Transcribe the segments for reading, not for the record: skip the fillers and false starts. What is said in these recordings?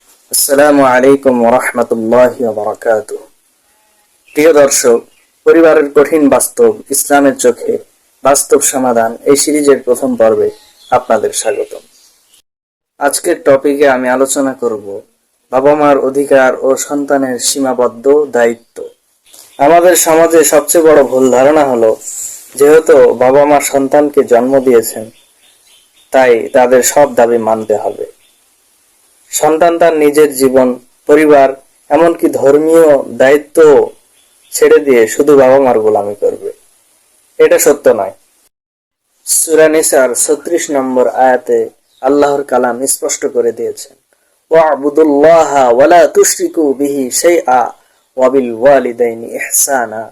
আসসালামু আলাইকুম ওয়া রাহমাতুল্লাহি ওয়া বারাকাতুহু। প্রিয় দর্শক, পরিবারের কঠিন বাস্তব, ইসলামের চোখে বাস্তব সমাধান এই সিরিজের প্রথম পর্বে আপনাদের স্বাগতম। আজকের টপিকে আমি আলোচনা করব বাবা মার অধিকার ও সন্তানের সীমাবদ্ধ দায়িত্ব। আমাদের সমাজে সবচেয়ে বড় ভুল ধারণা হলো, যেহেতু বাবা মা সন্তানকে জন্ম দিয়েছেন, তাই তাদের সব দাবি মানতে হবে। সন্তান তার নিজের জীবন, পরিবার, এমনকি ধর্মীয় দায়িত্ব ছেড়ে দিয়ে শুধু বাবা মার গোলামি করবে। এটা সত্য নয়। সূরা নিসার ৩৬ নম্বর আয়াতে আল্লাহর কালাম স্পষ্ট করে দিয়েছেন, ওয়া'বুদুল্লাহা ওয়ালা তুশরিকু বিহি শাইআ ওয়া বিল ওয়ালিদাইনি ইহসানা।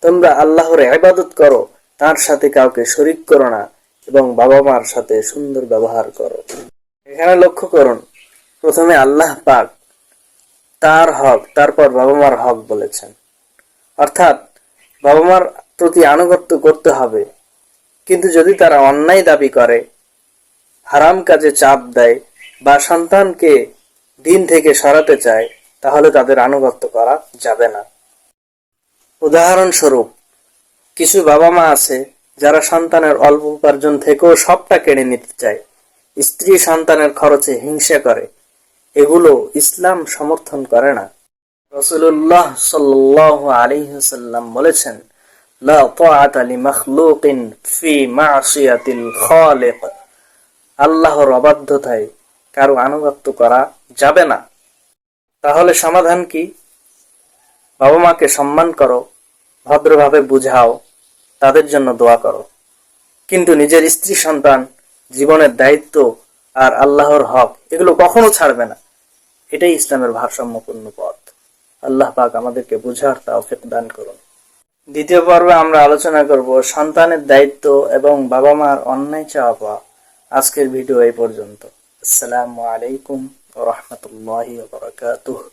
তোমরা আল্লাহর ইবাদত করো, তার সাথে কাউকে শরীক করো না এবং বাবা মার সাথে সুন্দর ব্যবহার করো। এখানে লক্ষ্য করুন, প্রথমে আল্লাহ পাক তার হক, তারপর বাবা মার হক বলেছেন। অর্থাৎ বাবা মার প্রতি আনুগত্য করতে হবে, কিন্তু যদি তারা অন্যায় দাবি করে, হারাম কাজে চাপ দেয় বা সন্তানকে দিন থেকে সরাতে চায়, তাহলে তাদের আনুগত্য করা যাবে না। উদাহরণস্বরূপ, কিছু বাবা মা আছে যারা সন্তানের অল্প উপার্জন থেকেও সবটা কেড়ে নিতে চায়, স্ত্রী সন্তানের খরচে হিংসা করে। এগুলো ইসলাম সমর্থন করে না। রাসূলুল্লাহ সাল্লাল্লাহু আলাইহি ওয়াসাল্লাম বলেছেন, লা তাআতা লিমাখলুকিন ফি মা'সিয়াতিল খালিক। আল্লাহর অবাধ্যতায় কারো আনুগত্য করা যাবে না। তাহলে সমাধান কি? বাবা মাকে সম্মান করো, ভদ্রভাবে বুঝাও, তাদের জন্য দোয়া করো, কিন্তু নিজের স্ত্রী সন্তান, জীবনের দায়িত্ব আর আল্লাহর হক এগুলো কখনো ছাড়বে না। এটাই ইসলামের ভারসাম্যপূর্ণ পথ। আল্লাহ পাক আমাদেরকে বুঝার তৌফিক দান করুন। দ্বিতীয় পর্বে আমরা আলোচনা করব সন্তানের দায়িত্ব এবং বাবা মার অন্যায় চাওয়া পাওয়া। আজকের ভিডিও এই পর্যন্ত। আসসালামু আলাইকুম ওয়া রাহমাতুল্লাহি ওয়া বারাকাতুহু।